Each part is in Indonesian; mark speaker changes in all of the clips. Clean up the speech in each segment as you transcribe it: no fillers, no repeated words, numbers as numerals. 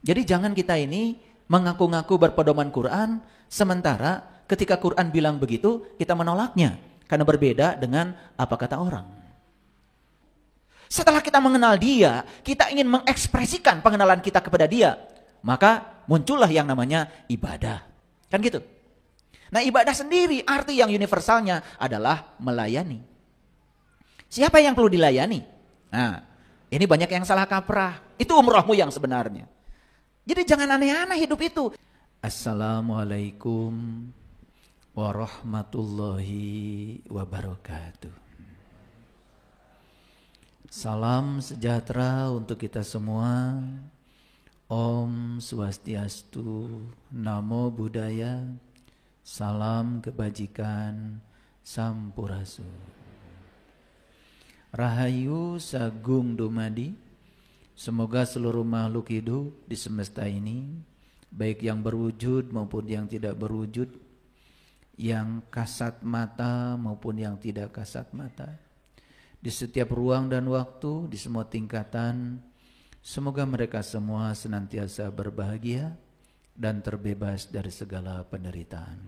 Speaker 1: Jadi jangan kita ini mengaku-ngaku berpedoman Quran, sementara ketika Quran bilang begitu, kita menolaknya. Karena berbeda dengan apa kata orang. Setelah kita mengenal dia, kita ingin mengekspresikan pengenalan kita kepada dia. Maka muncullah yang namanya ibadah. Kan gitu. Nah, ibadah sendiri arti yang universalnya adalah melayani. Siapa yang perlu dilayani? Nah, ini banyak yang salah kaprah. Itu umrohmu yang sebenarnya. Jadi jangan aneh-aneh hidup itu. Assalamualaikum warahmatullahi wabarakatuh. Salam sejahtera untuk kita semua. Om Swastiastu, Namo Buddhaya, salam kebajikan, Sampurasun. Rahayu Sagung Dumadi, semoga seluruh makhluk hidup di semesta ini, baik yang berwujud maupun yang tidak berwujud, yang kasat mata maupun yang tidak kasat mata, di setiap ruang dan waktu, di semua tingkatan, semoga mereka semua senantiasa berbahagia dan terbebas dari segala penderitaan.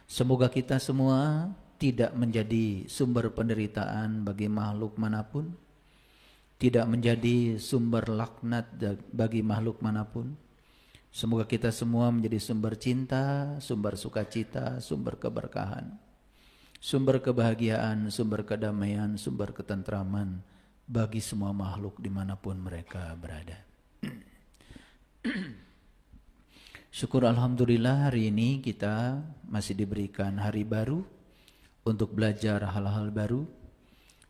Speaker 1: Semoga kita semua tidak menjadi sumber penderitaan bagi makhluk manapun, tidak menjadi sumber laknat bagi makhluk manapun. Semoga kita semua menjadi sumber cinta, sumber sukacita, sumber keberkahan, sumber kebahagiaan, sumber kedamaian, sumber ketentraman bagi semua makhluk dimanapun mereka berada. Syukur alhamdulillah hari ini kita masih diberikan hari baru untuk belajar hal-hal baru.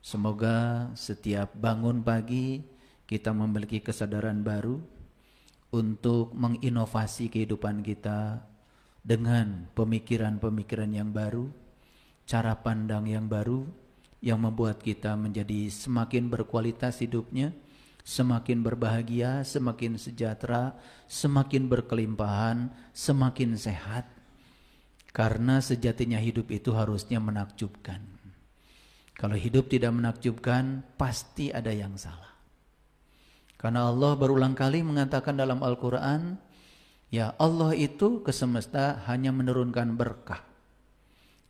Speaker 1: Semoga setiap bangun pagi kita memiliki kesadaran baru untuk menginovasi kehidupan kita dengan pemikiran-pemikiran yang baru, cara pandang yang baru, yang membuat kita menjadi semakin berkualitas hidupnya, semakin berbahagia, semakin sejahtera, semakin berkelimpahan, semakin sehat. Karena sejatinya hidup itu harusnya menakjubkan. Kalau hidup tidak menakjubkan, pasti ada yang salah. Karena Allah berulang kali mengatakan dalam Al-Quran, ya Allah itu ke semesta hanya menurunkan berkah,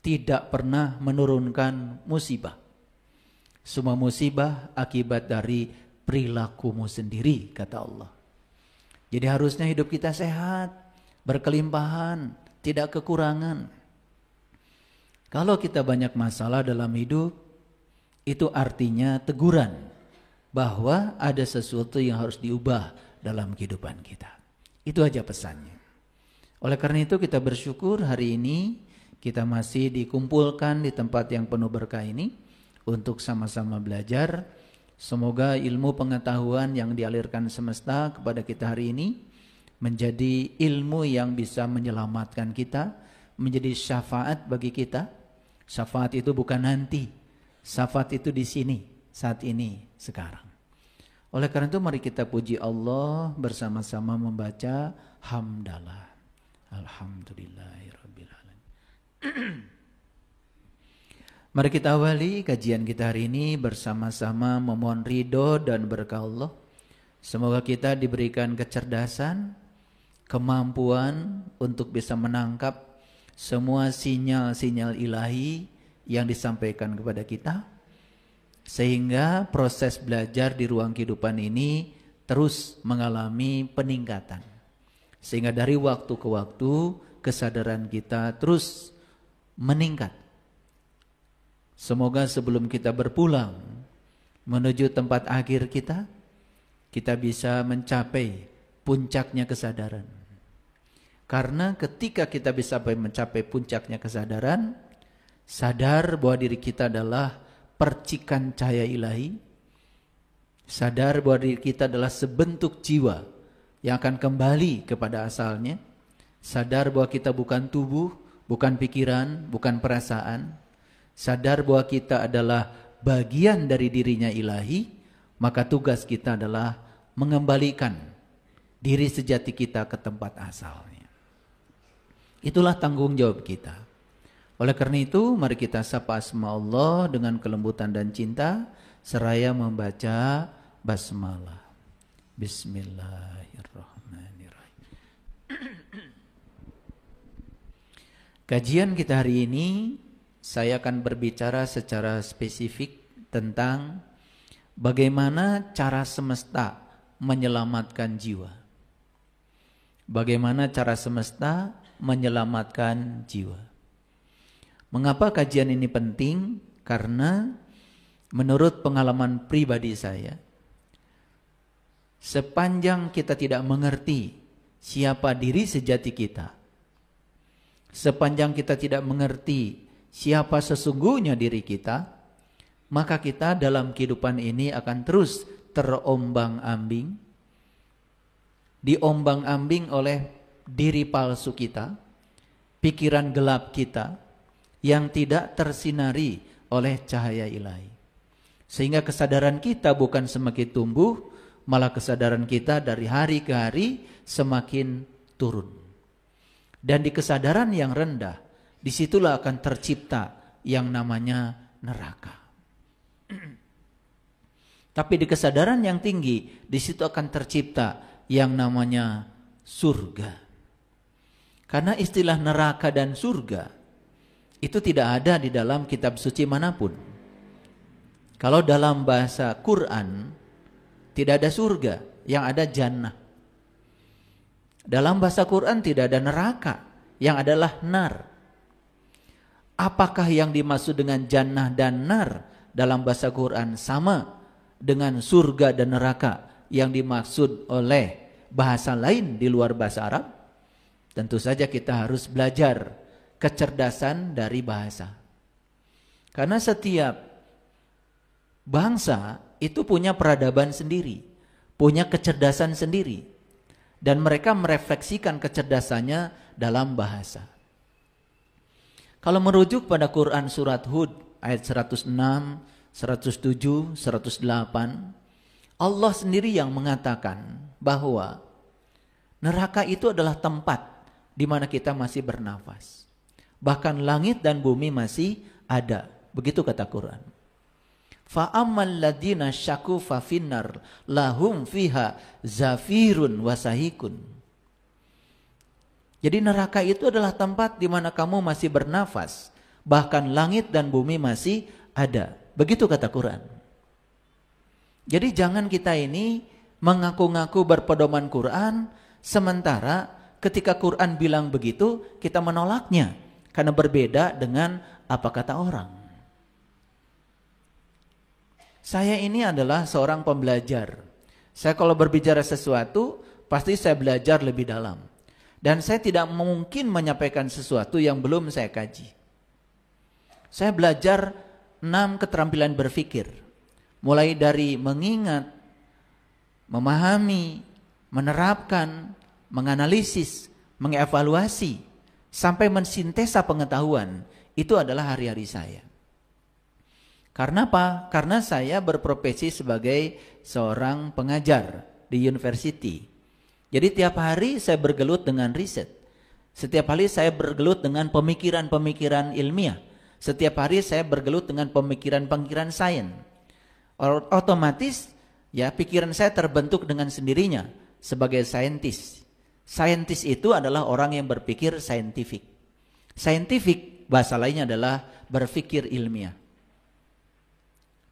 Speaker 1: tidak pernah menurunkan musibah. Semua musibah akibat dari perilakumu sendiri, kata Allah. Jadi harusnya hidup kita sehat, berkelimpahan, tidak kekurangan. Kalau kita banyak masalah dalam hidup, itu artinya teguran bahwa ada sesuatu yang harus diubah dalam kehidupan kita. Itu aja pesannya. Oleh karena itu kita bersyukur hari ini kita masih dikumpulkan di tempat yang penuh berkah ini untuk sama-sama belajar. Semoga ilmu pengetahuan yang dialirkan semesta kepada kita hari ini menjadi ilmu yang bisa menyelamatkan kita, menjadi syafaat bagi kita. Syafaat itu bukan nanti, syafaat itu di sini, saat ini, sekarang. Oleh karena itu mari kita puji Allah bersama-sama membaca hamdalah. Alhamdulillahirabbil alamin. Mari kita awali kajian kita hari ini bersama-sama memohon ridho dan berkah Allah. Semoga kita diberikan kecerdasan, kemampuan untuk bisa menangkap semua sinyal-sinyal ilahi yang disampaikan kepada kita, sehingga proses belajar di ruang kehidupan ini terus mengalami peningkatan. Sehingga dari waktu ke waktu kesadaran kita terus meningkat. Semoga sebelum kita berpulang menuju tempat akhir kita, kita bisa mencapai puncaknya kesadaran. Karena ketika kita bisa mencapai puncaknya kesadaran, sadar bahwa diri kita adalah percikan cahaya ilahi, sadar bahwa diri kita adalah sebentuk jiwa yang akan kembali kepada asalnya, sadar bahwa kita bukan tubuh, bukan pikiran, bukan perasaan, sadar bahwa kita adalah bagian dari dirinya ilahi, maka tugas kita adalah mengembalikan diri sejati kita ke tempat asalnya. Itulah tanggung jawab kita. Oleh karena itu, mari kita sapa asma Allah dengan kelembutan dan cinta, seraya membaca basmalah. Bismillahirrahmanirrahim. Kajian kita hari ini saya akan berbicara secara spesifik tentang bagaimana cara semesta menyelamatkan jiwa. Bagaimana cara semesta menyelamatkan jiwa. Mengapa kajian ini penting? Karena menurut pengalaman pribadi saya, sepanjang kita tidak mengerti siapa diri sejati kita, sepanjang kita tidak mengerti siapa sesungguhnya diri kita, maka kita dalam kehidupan ini akan terus terombang-ambing, diombang-ambing oleh diri palsu kita, pikiran gelap kita yang tidak tersinari oleh cahaya ilahi. Sehingga kesadaran kita bukan semakin tumbuh, malah kesadaran kita dari hari ke hari semakin turun. Dan di kesadaran yang rendah, disitulah akan tercipta yang namanya neraka. Tapi di kesadaran yang tinggi, disitu akan tercipta yang namanya surga. Karena istilah neraka dan surga itu tidak ada di dalam kitab suci manapun. Kalau dalam bahasa Quran, tidak ada surga, yang ada jannah. Dalam bahasa Quran tidak ada neraka, yang adalah nar. Apakah yang dimaksud dengan jannah dan nar dalam bahasa Quran sama dengan surga dan neraka yang dimaksud oleh bahasa lain di luar bahasa Arab? Tentu saja kita harus belajar kecerdasan dari bahasa. Karena setiap bangsa itu punya peradaban sendiri, punya kecerdasan sendiri, dan mereka merefleksikan kecerdasannya dalam bahasa. Kalau merujuk pada Quran surat Hud ayat 106, 107, 108, Allah sendiri yang mengatakan bahwa neraka itu adalah tempat di mana kita masih bernafas. Bahkan langit dan bumi masih ada. Begitu kata Quran. Fa'ammal ladina syaku fafinnar lahum fiha zafirun wasahikun. Jadi neraka itu adalah tempat di mana kamu masih bernafas, bahkan langit dan bumi masih ada. Begitu kata Quran. Jadi jangan kita ini mengaku-ngaku berpedoman Quran, sementara ketika Quran bilang begitu kita menolaknya karena berbeda dengan apa kata orang. Saya ini adalah seorang pembelajar. Saya kalau berbicara sesuatu, pasti saya belajar lebih dalam. Dan saya tidak mungkin menyampaikan sesuatu yang belum saya kaji. Saya belajar 6 keterampilan berpikir. Mulai dari mengingat, memahami, menerapkan, menganalisis, mengevaluasi, sampai mensintesa pengetahuan. Itu adalah hari-hari saya. Karena apa? Karena saya berprofesi sebagai seorang pengajar di university. Jadi tiap hari saya bergelut dengan riset. Setiap hari saya bergelut dengan pemikiran-pemikiran ilmiah. Setiap hari saya bergelut dengan pemikiran-pemikiran sains. Otomatis ya pikiran saya terbentuk dengan sendirinya sebagai saintis. Saintis itu adalah orang yang berpikir saintifik. Saintifik bahasa lainnya adalah berpikir ilmiah.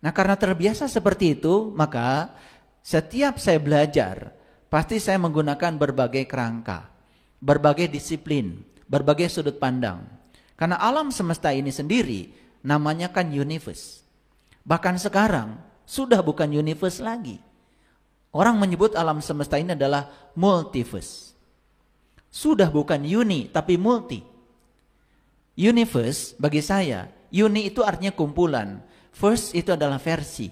Speaker 1: Nah karena terbiasa seperti itu, maka setiap saya belajar, pasti saya menggunakan berbagai kerangka, berbagai disiplin, berbagai sudut pandang. Karena alam semesta ini sendiri namanya kan universe. Bahkan sekarang sudah bukan universe lagi. Orang menyebut alam semesta ini adalah multiverse. Sudah bukan uni tapi multi. Universe bagi saya, uni itu artinya kumpulan. First itu adalah versi.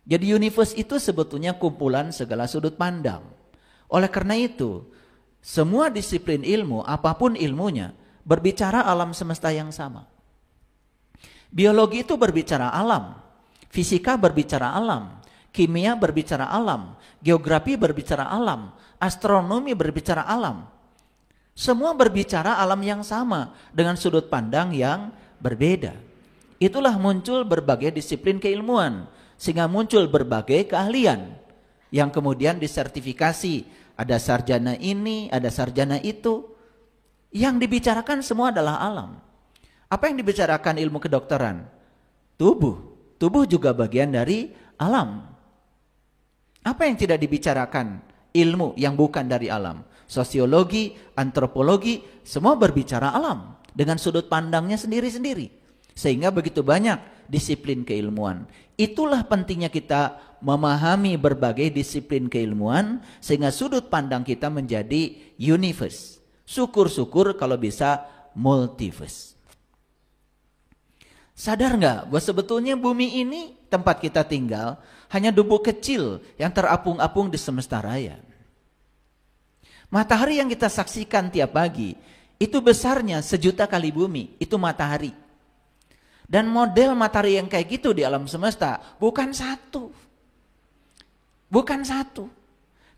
Speaker 1: Jadi universe itu sebetulnya kumpulan segala sudut pandang. Oleh karena itu, semua disiplin ilmu, apapun ilmunya, berbicara alam semesta yang sama. Biologi itu berbicara alam, fisika berbicara alam, kimia berbicara alam, geografi berbicara alam, astronomi berbicara alam. Semua berbicara alam yang sama dengan sudut pandang yang berbeda. Itulah muncul berbagai disiplin keilmuan, sehingga muncul berbagai keahlian yang kemudian disertifikasi. Ada sarjana ini, ada sarjana itu. Yang dibicarakan semua adalah alam. Apa yang dibicarakan ilmu kedokteran? Tubuh. Tubuh juga bagian dari alam. Apa yang tidak dibicarakan? Ilmu yang bukan dari alam. Sosiologi, antropologi, semua berbicara alam. Dengan sudut pandangnya sendiri-sendiri. Sehingga begitu banyak disiplin keilmuan. Itulah pentingnya kita memahami berbagai disiplin keilmuan. Sehingga sudut pandang kita menjadi universe. Syukur-syukur kalau bisa multiverse. Sadar nggak bahwa sebetulnya bumi ini tempat kita tinggal hanya debu kecil yang terapung-apung di semesta raya. Matahari yang kita saksikan tiap pagi itu besarnya 1.000.000 kali bumi, itu matahari. Dan model matahari yang kayak gitu di alam semesta bukan satu. Bukan satu.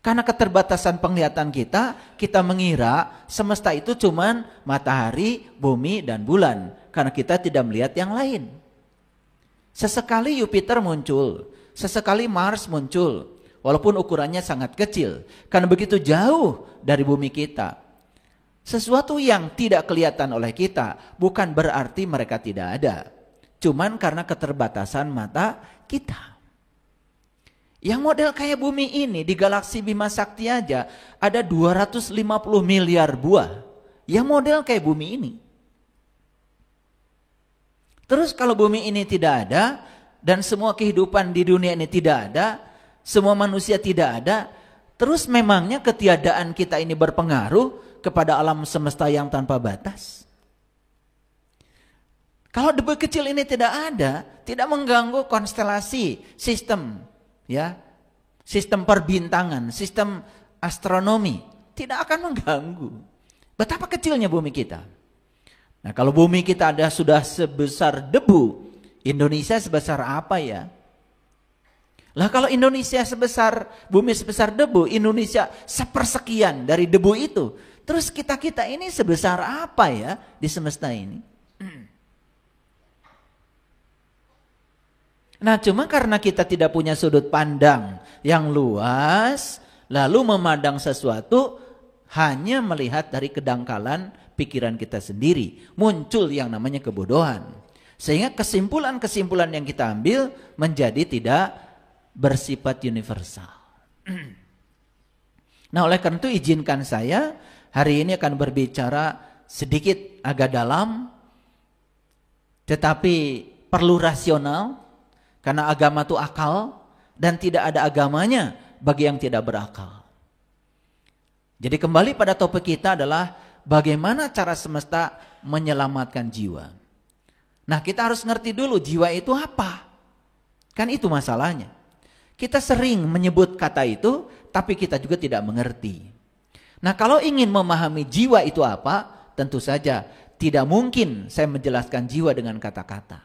Speaker 1: Karena keterbatasan penglihatan kita mengira semesta itu cuman matahari, bumi, dan bulan. Karena kita tidak melihat yang lain. Sesekali Jupiter muncul, sesekali Mars muncul. Walaupun ukurannya sangat kecil. Karena begitu jauh dari bumi kita. Sesuatu yang tidak kelihatan oleh kita bukan berarti mereka tidak ada. Cuman karena keterbatasan mata kita. Yang model kayak bumi ini di galaksi Bima Sakti aja ada 250 miliar buah. Yang model kayak bumi ini. Terus kalau bumi ini tidak ada dan semua kehidupan di dunia ini tidak ada, semua manusia tidak ada, terus memangnya ketiadaan kita ini berpengaruh kepada alam semesta yang tanpa batas? Kalau debu kecil ini tidak ada, tidak mengganggu konstelasi sistem, ya, sistem perbintangan, sistem astronomi, tidak akan mengganggu. Betapa kecilnya bumi kita. Nah, kalau bumi kita ada sudah sebesar debu, Indonesia sebesar apa ya? Lah kalau Indonesia sebesar, bumi sebesar debu, Indonesia sepersekian dari debu itu. Terus kita ini sebesar apa ya di semesta ini? Nah, cuma karena kita tidak punya sudut pandang yang luas, lalu memandang sesuatu hanya melihat dari kedangkalan pikiran kita sendiri, muncul yang namanya kebodohan. Sehingga kesimpulan-kesimpulan yang kita ambil menjadi tidak bersifat universal. Nah, oleh karena itu izinkan saya hari ini akan berbicara sedikit agak dalam, tetapi perlu rasional, karena agama itu akal dan tidak ada agamanya bagi yang tidak berakal. Jadi kembali pada topik kita adalah bagaimana cara semesta menyelamatkan jiwa. Nah, kita harus ngerti dulu jiwa itu apa. Kan itu masalahnya. Kita sering menyebut kata itu, tapi kita juga tidak mengerti. Nah, kalau ingin memahami jiwa itu apa, tentu saja tidak mungkin saya menjelaskan jiwa dengan kata-kata.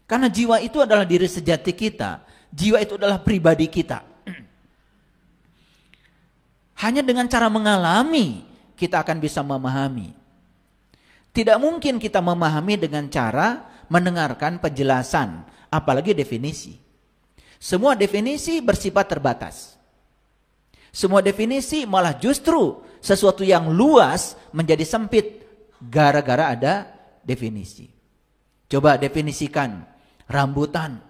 Speaker 1: Karena jiwa itu adalah diri sejati kita. Jiwa itu adalah pribadi kita. Hanya dengan cara mengalami kita akan bisa memahami. Tidak mungkin kita memahami dengan cara mendengarkan penjelasan, apalagi definisi. Semua definisi bersifat terbatas. Semua definisi malah justru sesuatu yang luas menjadi sempit gara-gara ada definisi. Coba definisikan rambutan.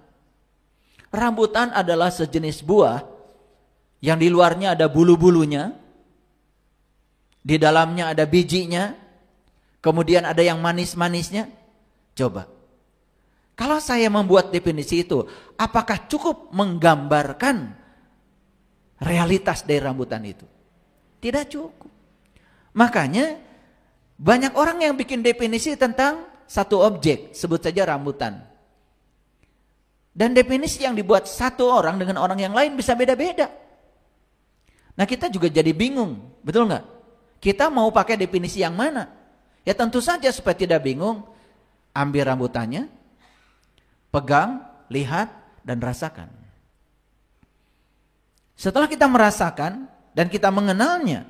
Speaker 1: Rambutan adalah sejenis buah yang di luarnya ada bulu-bulunya, di dalamnya ada bijinya, kemudian ada yang manis-manisnya. Coba, kalau saya membuat definisi itu, apakah cukup menggambarkan realitas dari rambutan itu? Tidak cukup. Makanya banyak orang yang bikin definisi tentang satu objek, sebut saja rambutan. Dan definisi yang dibuat satu orang dengan orang yang lain bisa beda-beda. Nah, kita juga jadi bingung, betul nggak? Kita mau pakai definisi yang mana? Ya tentu saja supaya tidak bingung, ambil rambutannya, pegang, lihat, dan rasakan. Setelah kita merasakan dan kita mengenalnya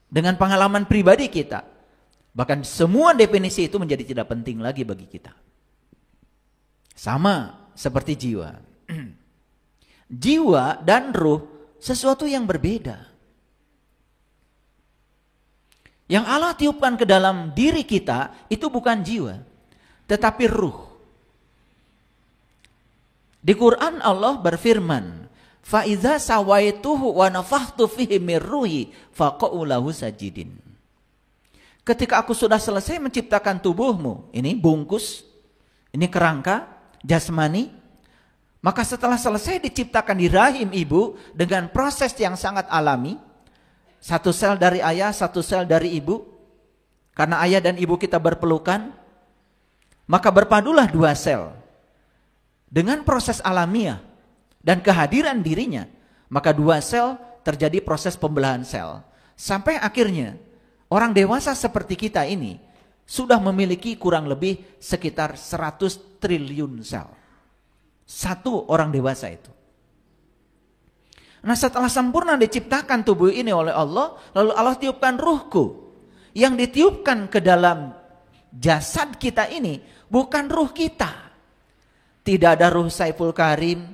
Speaker 1: dengan pengalaman pribadi kita, bahkan semua definisi itu menjadi tidak penting lagi bagi kita. Sama seperti jiwa. Jiwa dan ruh sesuatu yang berbeda. Yang Allah tiupkan ke dalam diri kita itu bukan jiwa, tetapi ruh. Di Quran Allah berfirman, "Fa idza sawaituhu wa nafakhtu fihi mir ruhi faqa'u lahu sajidin." Ketika aku sudah selesai menciptakan tubuhmu, ini bungkus, ini kerangka jasmani, maka setelah selesai diciptakan di rahim ibu dengan proses yang sangat alami, satu sel dari ayah, satu sel dari ibu, karena ayah dan ibu kita berpelukan, maka berpadulah dua sel. Dengan proses alamiah dan kehadiran dirinya, maka dua sel terjadi proses pembelahan sel. Sampai akhirnya orang dewasa seperti kita ini sudah memiliki kurang lebih sekitar 100 triliun sel. Satu orang dewasa itu. Nah, setelah sempurna diciptakan tubuh ini oleh Allah, lalu Allah tiupkan ruhku. Yang ditiupkan ke dalam jasad kita ini bukan ruh kita. Tidak ada ruh Saiful Karim,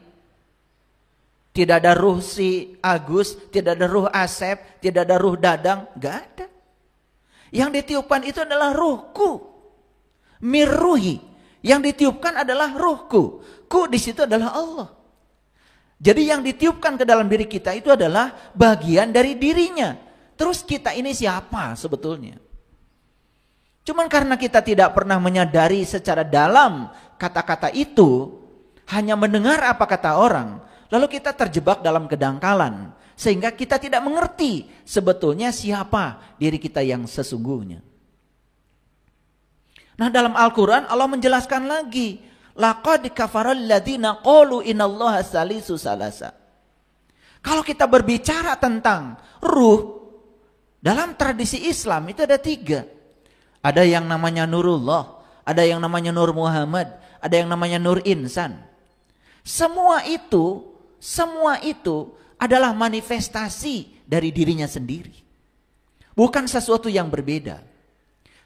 Speaker 1: tidak ada ruh si Agus, tidak ada ruh Asep, tidak ada ruh Dadang, enggak ada. Yang ditiupkan itu adalah ruhku. Mirruhi. Yang ditiupkan adalah ruhku. Ku di situ adalah Allah. Jadi yang ditiupkan ke dalam diri kita itu adalah bagian dari dirinya. Terus kita ini siapa sebetulnya? Cuman karena kita tidak pernah menyadari secara dalam kata-kata itu, hanya mendengar apa kata orang, lalu kita terjebak dalam kedangkalan. Sehingga kita tidak mengerti sebetulnya siapa diri kita yang sesungguhnya. Nah, dalam Al-Quran Allah menjelaskan lagi, laqad kafaral ladzina qalu innallaha salisu salasa. Kalau kita berbicara tentang ruh, dalam tradisi Islam itu ada 3. Ada yang namanya Nurullah, ada yang namanya Nur Muhammad, ada yang namanya Nur Insan. Semua itu adalah manifestasi dari dirinya sendiri. Bukan sesuatu yang berbeda.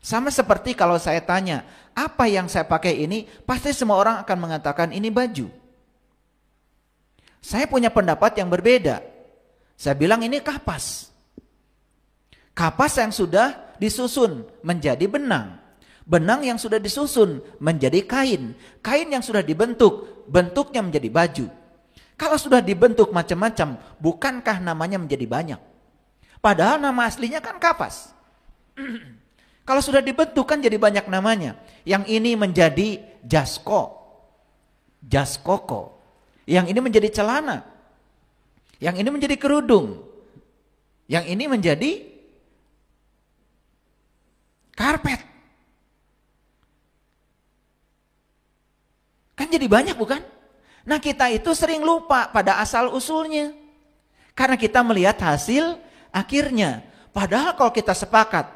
Speaker 1: Sama seperti kalau saya tanya, apa yang saya pakai ini? Pasti semua orang akan mengatakan ini baju. Saya punya pendapat yang berbeda. Saya bilang ini kapas. Kapas yang sudah disusun menjadi benang. Benang yang sudah disusun menjadi kain. Kain yang sudah dibentuk, bentuknya menjadi baju. Kalau sudah dibentuk macam-macam, bukankah namanya menjadi banyak? Padahal nama aslinya kan kapas. Kalau sudah dibentuk kan jadi banyak namanya. Yang ini menjadi jaskoko. Yang ini menjadi celana. Yang ini menjadi kerudung. Yang ini menjadi karpet. Kan jadi banyak bukan? Nah, kita itu sering lupa pada asal usulnya. Karena kita melihat hasil akhirnya. Padahal kalau kita sepakat,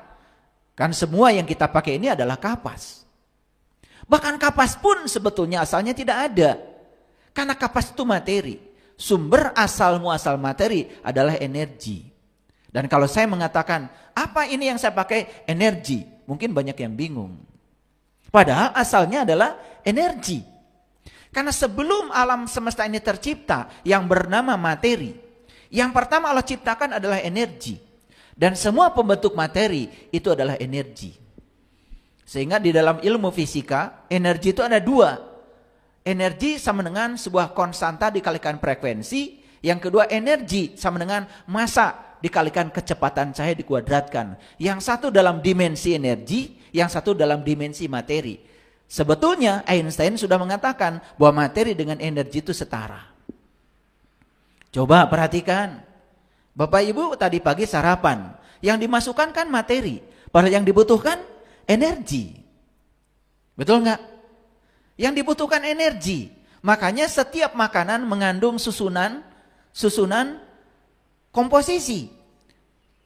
Speaker 1: kan semua yang kita pakai ini adalah kapas. Bahkan kapas pun sebetulnya asalnya tidak ada. Karena kapas itu materi. Sumber asal muasal materi adalah energi. Dan kalau saya mengatakan, apa ini yang saya pakai? Energi. Mungkin banyak yang bingung. Padahal asalnya adalah energi. Karena sebelum alam semesta ini tercipta yang bernama materi, yang pertama Allah ciptakan adalah energi. Dan semua pembentuk materi itu adalah energi. Sehingga di dalam ilmu fisika, energi itu ada 2. Energi sama dengan sebuah konstanta dikalikan frekuensi. Yang kedua, energi sama dengan massa dikalikan kecepatan cahaya dikuadratkan. Yang satu dalam dimensi energi, yang satu dalam dimensi materi. Sebetulnya Einstein sudah mengatakan bahwa materi dengan energi itu setara. Coba perhatikan. Bapak Ibu tadi pagi sarapan. Yang dimasukkan kan materi. Padahal yang dibutuhkan energi. Betul nggak? Yang dibutuhkan energi. Makanya setiap makanan mengandung susunan komposisi.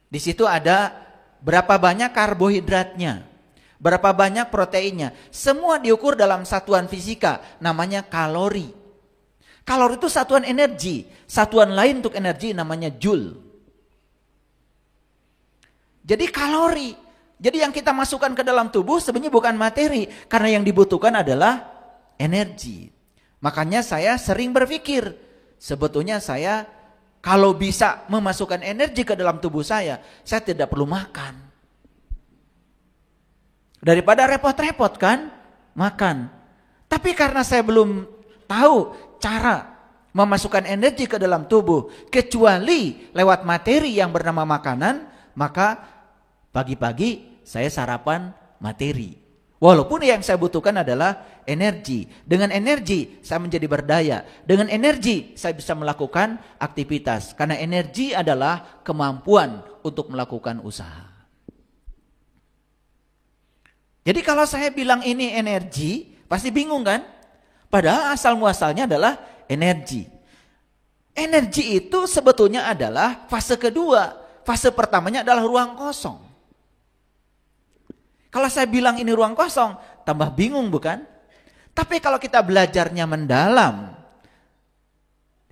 Speaker 1: Di situ ada berapa banyak karbohidratnya. Berapa banyak proteinnya. Semua diukur dalam satuan fisika. Namanya kalori. Kalori itu satuan energi. Satuan lain untuk energi namanya joule. Jadi kalori. Jadi yang kita masukkan ke dalam tubuh sebenarnya bukan materi. Karena yang dibutuhkan adalah energi. Makanya saya sering berpikir. Sebetulnya saya kalau bisa memasukkan energi ke dalam tubuh saya tidak perlu makan. Daripada repot-repot kan makan. Tapi karena saya belum tahu cara memasukkan energi ke dalam tubuh kecuali lewat materi yang bernama makanan, maka pagi-pagi saya sarapan materi. Walaupun yang saya butuhkan adalah energi. Dengan energi saya menjadi berdaya. Dengan energi saya bisa melakukan aktivitas. Karena energi adalah kemampuan untuk melakukan usaha. Jadi kalau saya bilang ini energi, pasti bingung kan? Padahal asal muasalnya adalah energi. Energi itu sebetulnya adalah fase kedua. Fase pertamanya adalah ruang kosong. Kalau saya bilang ini ruang kosong, tambah bingung bukan? Tapi kalau kita belajarnya mendalam,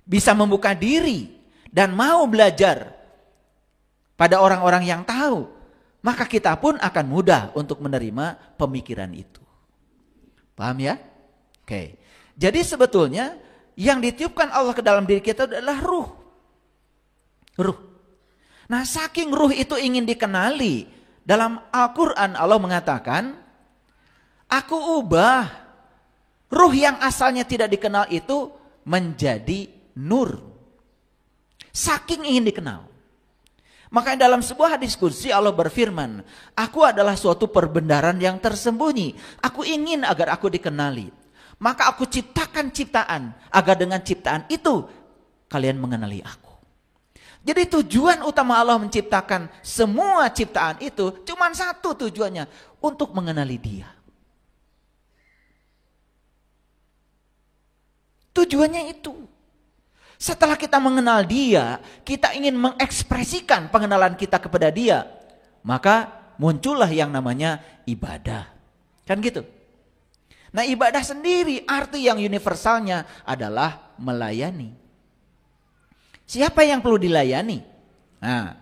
Speaker 1: bisa membuka diri, dan mau belajar pada orang-orang yang tahu, maka kita pun akan mudah untuk menerima pemikiran itu. Paham ya? Oke. Jadi sebetulnya yang ditiupkan Allah ke dalam diri kita adalah ruh. Ruh. Nah, saking ruh itu ingin dikenali, dalam Al-Quran Allah mengatakan, aku ubah ruh yang asalnya tidak dikenal itu menjadi nur. Saking ingin dikenal. Makanya dalam sebuah hadis qudsi Allah berfirman, aku adalah suatu perbendaharaan yang tersembunyi. Aku ingin agar aku dikenali. Maka aku ciptakan ciptaan, agar dengan ciptaan itu kalian mengenali aku. Jadi tujuan utama Allah menciptakan semua ciptaan itu cuma satu tujuannya, untuk mengenali Dia. Tujuannya itu. Setelah kita mengenal Dia, kita ingin mengekspresikan pengenalan kita kepada Dia, maka muncullah yang namanya ibadah. Kan gitu. Nah, ibadah sendiri arti yang universalnya adalah melayani. Siapa yang perlu dilayani? Nah,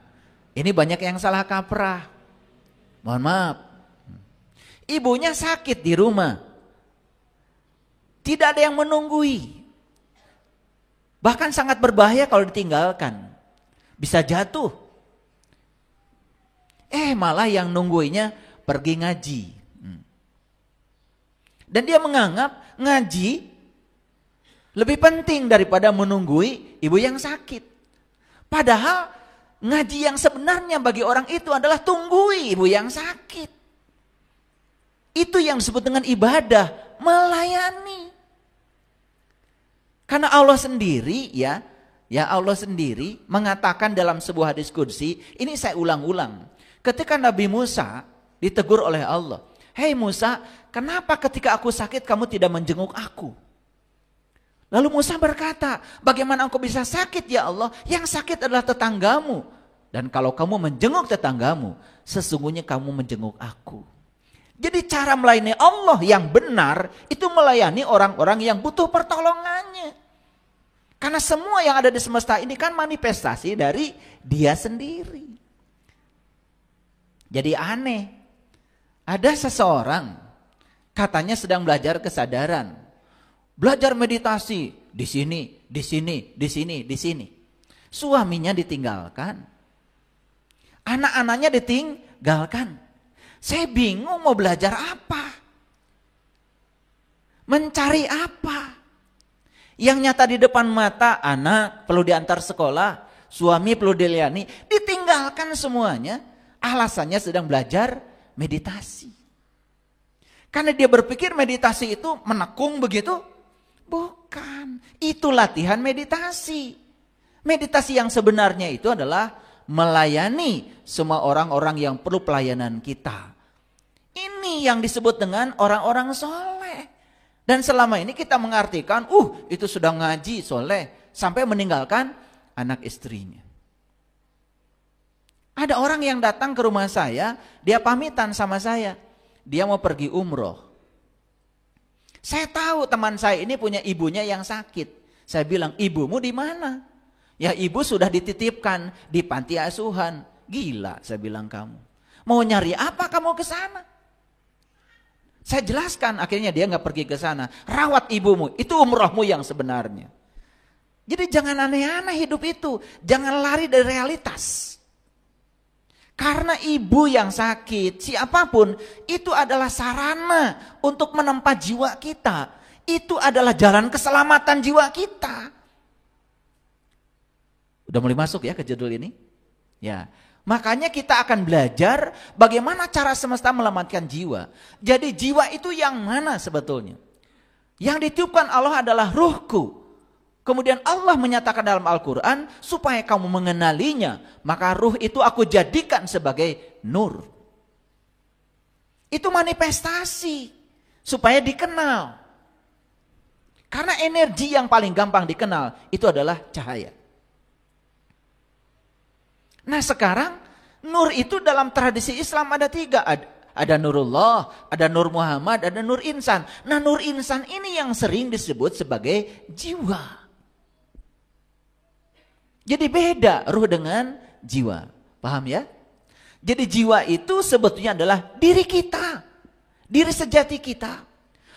Speaker 1: ini banyak yang salah kaprah. Mohon maaf. Ibunya sakit di rumah. Tidak ada yang menunggui. Bahkan sangat berbahaya kalau ditinggalkan. Bisa jatuh. Malah yang nungguinya pergi ngaji. Dan dia menganggap ngaji lebih penting daripada menunggui ibu yang sakit. Padahal ngaji yang sebenarnya bagi orang itu adalah tunggui ibu yang sakit. Itu yang disebut dengan ibadah, melayani. Karena Allah sendiri ya Allah sendiri mengatakan dalam sebuah hadis qudsi, ini saya ulang-ulang. Ketika Nabi Musa ditegur oleh Allah, "Hei Musa, kenapa ketika aku sakit kamu tidak menjenguk aku?" Lalu Musa berkata, bagaimana engkau bisa sakit ya Allah? Yang sakit adalah tetanggamu. Dan kalau kamu menjenguk tetanggamu, sesungguhnya kamu menjenguk aku. Jadi cara melayani Allah yang benar, itu melayani orang-orang yang butuh pertolongannya. Karena semua yang ada di semesta ini kan manifestasi dari Dia sendiri. Jadi aneh. Ada seseorang, katanya sedang belajar kesadaran. Belajar meditasi di sini, di sini, di sini, di sini. Suaminya ditinggalkan. Anak-anaknya ditinggalkan. Saya bingung mau belajar apa. Mencari apa. Yang nyata di depan mata, anak perlu diantar sekolah, suami perlu dilayani, ditinggalkan semuanya. Alasannya sedang belajar meditasi. Karena dia berpikir meditasi itu menekung begitu. Bukan, itu latihan meditasi. Meditasi yang sebenarnya itu adalah melayani semua orang-orang yang perlu pelayanan kita. Ini yang disebut dengan orang-orang soleh. Dan selama ini kita mengartikan, itu sudah ngaji soleh, sampai meninggalkan anak istrinya. Ada orang yang datang ke rumah saya, dia pamitan sama saya, dia mau pergi umroh. Saya tahu teman saya ini punya ibunya yang sakit. Saya bilang, ibumu di mana? Ya ibu sudah dititipkan di panti asuhan. Gila, saya bilang kamu. Mau nyari apa kamu ke sana? Saya jelaskan, akhirnya dia nggak pergi ke sana. Rawat ibumu, itu umrohmu yang sebenarnya. Jadi jangan aneh-aneh hidup itu. Jangan lari dari realitas. Karena ibu yang sakit, siapapun, itu adalah sarana untuk menempa jiwa kita. Itu adalah jalan keselamatan jiwa kita. Udah mulai masuk ya ke judul ini? Ya. Makanya kita akan belajar bagaimana cara semesta menyelamatkan jiwa. Jadi jiwa itu yang mana sebetulnya? Yang ditiupkan Allah adalah ruhku. Kemudian Allah menyatakan dalam Al-Quran, supaya kamu mengenalinya, maka ruh itu aku jadikan sebagai nur. Itu manifestasi, supaya dikenal. Karena energi yang paling gampang dikenal, itu adalah cahaya. Nah sekarang, nur itu dalam tradisi Islam ada 3. Ada Nurullah, ada Nur Muhammad, ada Nur Insan. Nah Nur Insan ini yang sering disebut sebagai jiwa. Jadi beda ruh dengan jiwa. Paham ya? Jadi jiwa itu sebetulnya adalah diri kita. Diri sejati kita.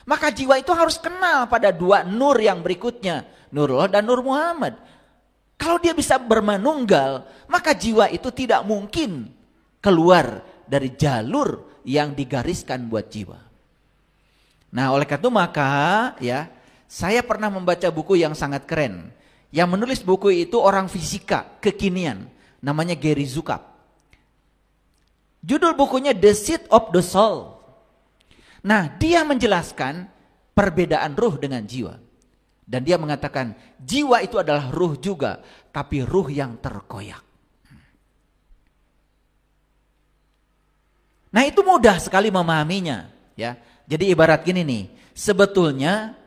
Speaker 1: Maka jiwa itu harus kenal pada 2 nur yang berikutnya. Nurullah dan Nur Muhammad. Kalau dia bisa bermanunggal, maka jiwa itu tidak mungkin keluar dari jalur yang digariskan buat jiwa. Nah oleh karena itu maka ya, saya pernah membaca buku yang sangat keren. Yang menulis buku itu orang fisika kekinian, namanya Gary Zukav. Judul bukunya The Seat of the Soul. Nah, dia menjelaskan perbedaan ruh dengan jiwa. Dan dia mengatakan, jiwa itu adalah ruh juga, tapi ruh yang terkoyak. Nah, itu mudah sekali memahaminya, ya. Jadi ibarat gini nih, sebetulnya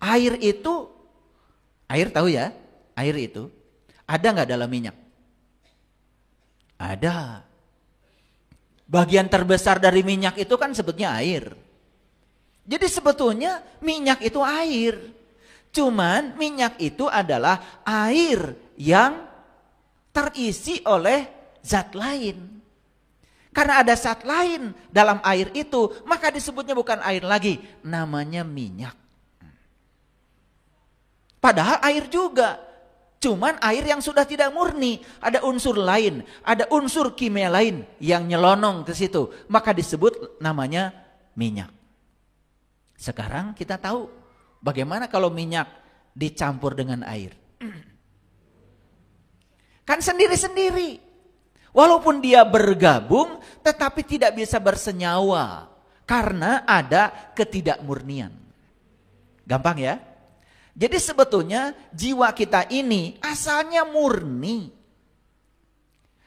Speaker 1: air itu, air tahu ya? Air itu ada nggak dalam minyak? Ada. Bagian terbesar dari minyak itu kan sebetulnya air. Jadi sebetulnya minyak itu air. Cuman minyak itu adalah air yang terisi oleh zat lain. Karena ada zat lain dalam air itu, maka disebutnya bukan air lagi, namanya minyak. Padahal air juga. Cuman air yang sudah tidak murni, ada unsur lain, ada unsur kimia lain yang nyelonong ke situ, maka disebut namanya minyak. Sekarang kita tahu bagaimana kalau minyak dicampur dengan air. Kan sendiri-sendiri. Walaupun dia bergabung, tetapi tidak bisa bersenyawa karena ada ketidakmurnian. Gampang ya? Jadi sebetulnya jiwa kita ini asalnya murni.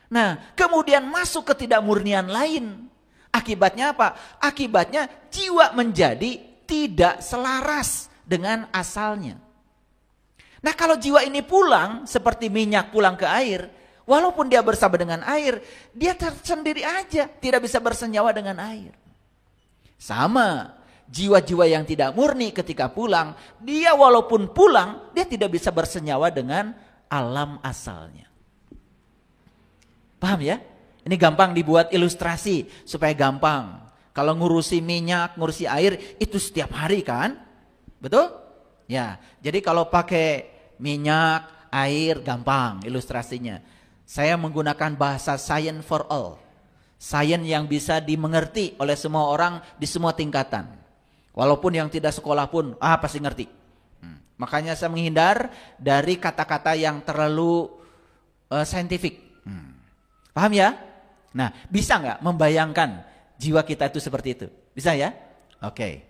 Speaker 1: Nah, kemudian masuk ketidakmurnian lain. Akibatnya apa? Akibatnya jiwa menjadi tidak selaras dengan asalnya. Nah, kalau jiwa ini pulang seperti minyak pulang ke air, walaupun dia bersama dengan air, dia tersendiri aja, tidak bisa bersenyawa dengan air. Sama. Jiwa-jiwa yang tidak murni ketika pulang, dia walaupun pulang, dia tidak bisa bersenyawa dengan alam asalnya. Paham ya? Ini gampang dibuat ilustrasi supaya gampang. Kalau ngurusi minyak, ngurusi air, itu setiap hari kan? Betul? Ya, jadi kalau pakai minyak, air, gampang ilustrasinya. Saya menggunakan bahasa science for all. Science yang bisa dimengerti oleh semua orang di semua tingkatan. Walaupun yang tidak sekolah pun pasti ngerti. Makanya saya menghindar dari kata-kata yang terlalu saintifik. Paham ya? Nah, bisa nggak membayangkan jiwa kita itu seperti itu? Bisa ya? Oke.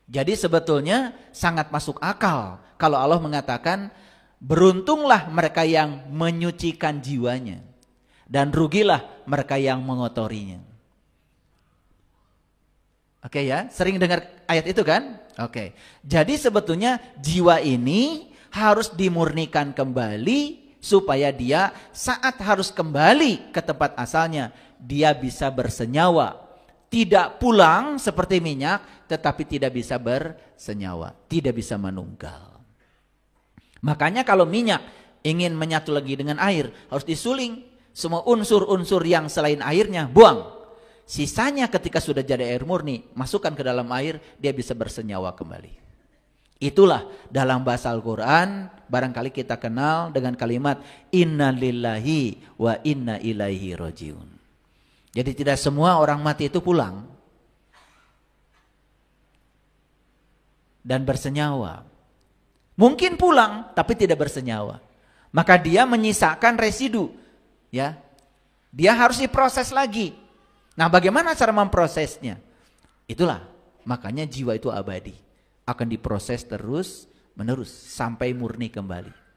Speaker 1: Jadi sebetulnya sangat masuk akal kalau Allah mengatakan beruntunglah mereka yang menyucikan jiwanya dan rugilah mereka yang mengotorinya. Oke ya, sering dengar ayat itu kan? Oke. Jadi sebetulnya jiwa ini harus dimurnikan kembali supaya dia saat harus kembali ke tempat asalnya, dia bisa bersenyawa. Tidak pulang seperti minyak, tetapi tidak bisa bersenyawa, tidak bisa menunggal. Makanya kalau minyak ingin menyatu lagi dengan air, harus disuling. Semua unsur-unsur yang selain airnya, buang. Sisanya ketika sudah jadi air murni, masukkan ke dalam air, dia bisa bersenyawa kembali. Itulah dalam bahasa Al-Quran barangkali kita kenal dengan kalimat inna lillahi wa inna ilaihi rojiun. Jadi tidak semua orang mati itu pulang dan bersenyawa. Mungkin pulang tapi tidak bersenyawa. Maka dia menyisakan residu, ya. Dia harus diproses lagi. Nah, bagaimana cara memprosesnya? Itulah makanya jiwa itu abadi, akan diproses terus menerus sampai murni kembali.